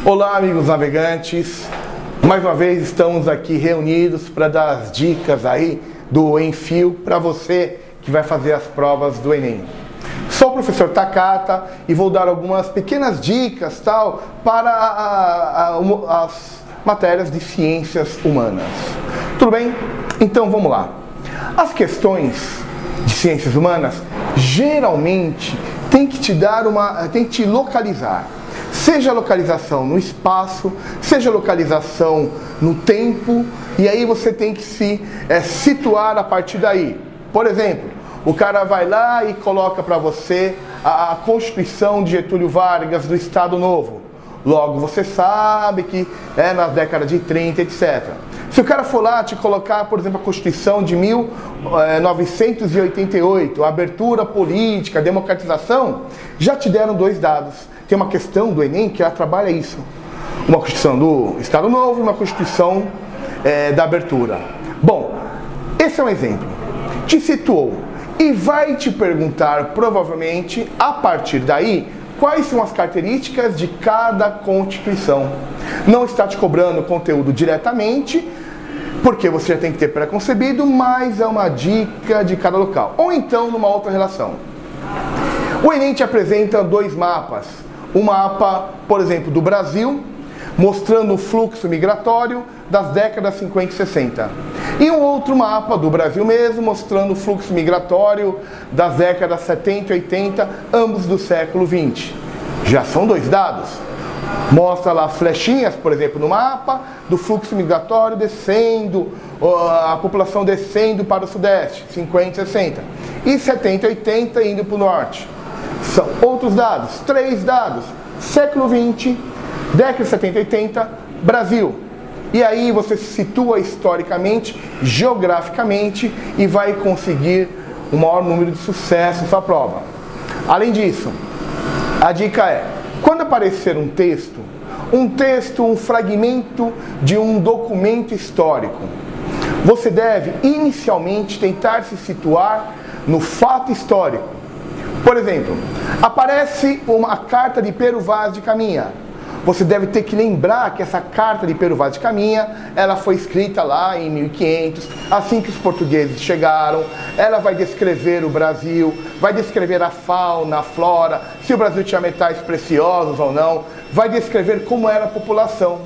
Olá, amigos navegantes. Mais uma vez estamos aqui reunidos para dar as dicas aí do Enfio para você que vai fazer as provas do Enem. Sou o professor Takata e vou dar algumas pequenas dicas para as matérias de ciências humanas. Tudo bem? Então vamos lá. As questões de ciências humanas geralmente tem que te localizar. Seja localização no espaço, seja localização no tempo, e aí você tem que se situar a partir daí. Por exemplo, o cara vai lá e coloca para você a Constituição de Getúlio Vargas do Estado Novo. Logo, você sabe que é na década de 30, etc. Se o cara for lá te colocar, por exemplo, a Constituição de 1988, a abertura política, a democratização, já te deram dois dados. Tem uma questão do Enem que ela trabalha isso. Uma Constituição do Estado Novo e uma Constituição da abertura. Bom, esse é um exemplo. Te situou e vai te perguntar, provavelmente, a partir daí, quais são as características de cada Constituição. Não está te cobrando conteúdo diretamente, porque você já tem que ter preconcebido, mas é uma dica de cada local. Ou então, numa outra relação. O Enem te apresenta dois mapas. Um mapa, por exemplo, do Brasil, mostrando o fluxo migratório das décadas 50 e 60. E um outro mapa do Brasil mesmo, mostrando o fluxo migratório das décadas 70 e 80, ambos do século 20. Já são dois dados. Mostra lá flechinhas, por exemplo, no mapa, do fluxo migratório descendo, a população descendo para o sudeste, 50 e 60. E 70 e 80 indo para o norte. São outros dados, três dados, século 20, década 70 e 80, Brasil. E aí você se situa historicamente, geograficamente e vai conseguir o maior número de sucesso na sua prova. Além disso, a dica é, quando aparecer um texto, um fragmento de um documento histórico, você deve inicialmente tentar se situar no fato histórico. Por exemplo, aparece uma carta de Pero Vaz de Caminha. Você deve ter que lembrar que essa carta de Pero Vaz de Caminha, ela foi escrita lá em 1500, assim que os portugueses chegaram. Ela vai descrever o Brasil, vai descrever a fauna, a flora, se o Brasil tinha metais preciosos ou não, vai descrever como era a população.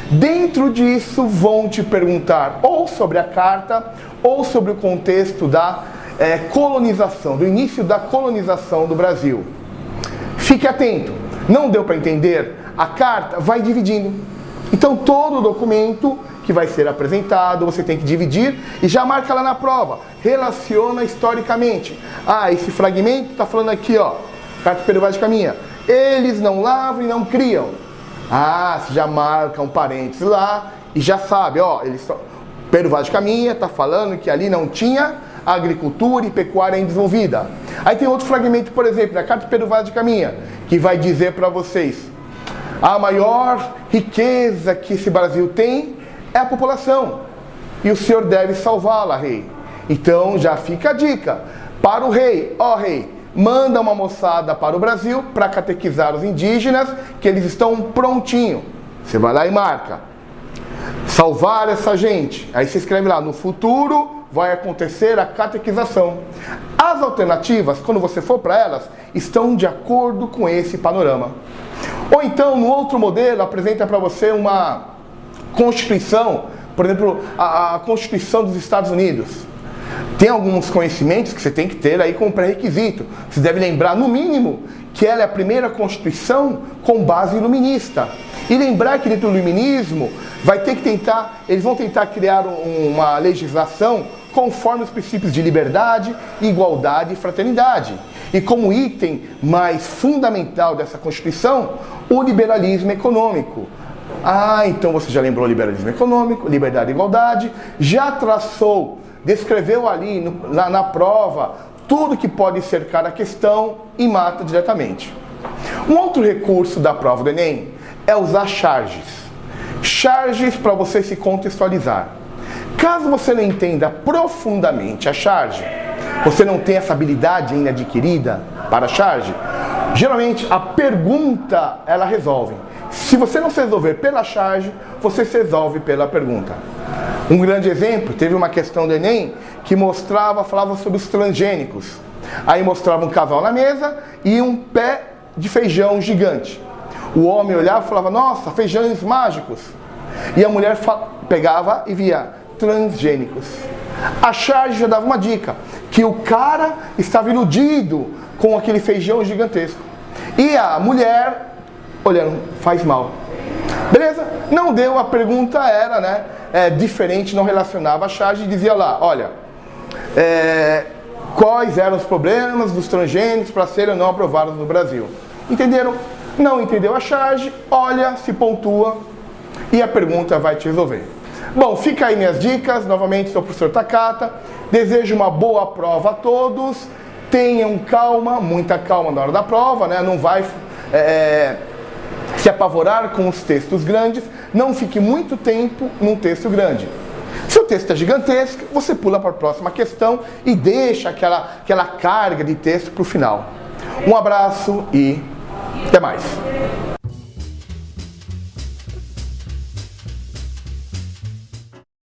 Dentro disso vão te perguntar ou sobre a carta ou sobre o contexto da colonização, do início da colonização do Brasil. Fique atento, não deu para entender? A carta vai dividindo. Então todo documento que vai ser apresentado, você tem que dividir e já marca lá na prova. Relaciona historicamente. Ah, esse fragmento está falando aqui, ó, carta de Pero Vaz de Caminha. Eles não lavam e não criam. Ah, você já marca um parênteses lá e já sabe, ó, Pero Vaz de Caminha está falando que ali não tinha agricultura e pecuária desenvolvida. Aí tem outro fragmento, por exemplo, na carta de Pero Vaz de Caminha, que vai dizer para vocês: a maior riqueza que esse Brasil tem é a população, e o senhor deve salvá-la, rei. Então já fica a dica para o rei: ó rei, manda uma moçada para o Brasil para catequizar os indígenas, que eles estão prontinho. Você vai lá e marca: salvar essa gente. Aí você escreve lá: no futuro vai acontecer a catequização. As alternativas, quando você for para elas, estão de acordo com esse panorama. Ou então, no outro modelo, apresenta para você uma Constituição, por exemplo, a Constituição dos Estados Unidos. Tem alguns conhecimentos que você tem que ter aí como pré-requisito. Você deve lembrar, no mínimo, que ela é a primeira Constituição com base iluminista. E lembrar que dentro do iluminismo, eles vão tentar criar uma legislação conforme os princípios de liberdade, igualdade e fraternidade. E como item mais fundamental dessa Constituição, o liberalismo econômico. Ah, então você já lembrou liberalismo econômico, liberdade e igualdade, já descreveu ali na prova tudo que pode cercar a questão e mata diretamente. Um outro recurso da prova do Enem é usar charges. Charges para você se contextualizar. Caso você não entenda profundamente a charge, você não tem essa habilidade ainda adquirida para a charge, geralmente a pergunta ela resolve. Se você não se resolver pela charge, você se resolve pela pergunta. Um grande exemplo, teve uma questão do Enem que falava sobre os transgênicos. Aí mostrava um casal na mesa e um pé de feijão gigante. O homem olhava e falava, nossa, feijões mágicos. E a mulher pegava e via transgênicos. A charge já dava uma dica, que o cara estava iludido com aquele feijão gigantesco. E a mulher, olhando, faz mal. Beleza? Não deu, a pergunta era, diferente, não relacionava a charge e dizia lá, olha, quais eram os problemas dos transgênicos para serem não aprovados no Brasil. Entenderam? Não entendeu a charge, olha, se pontua e a pergunta vai te resolver. Bom, fica aí minhas dicas. Novamente, sou o professor Takata. Desejo uma boa prova a todos. Tenham calma, muita calma na hora da prova, Não vai se apavorar com os textos grandes. Não fique muito tempo num texto grande. Se o texto é gigantesco, você pula para a próxima questão e deixa aquela carga de texto para o final. Um abraço e até mais.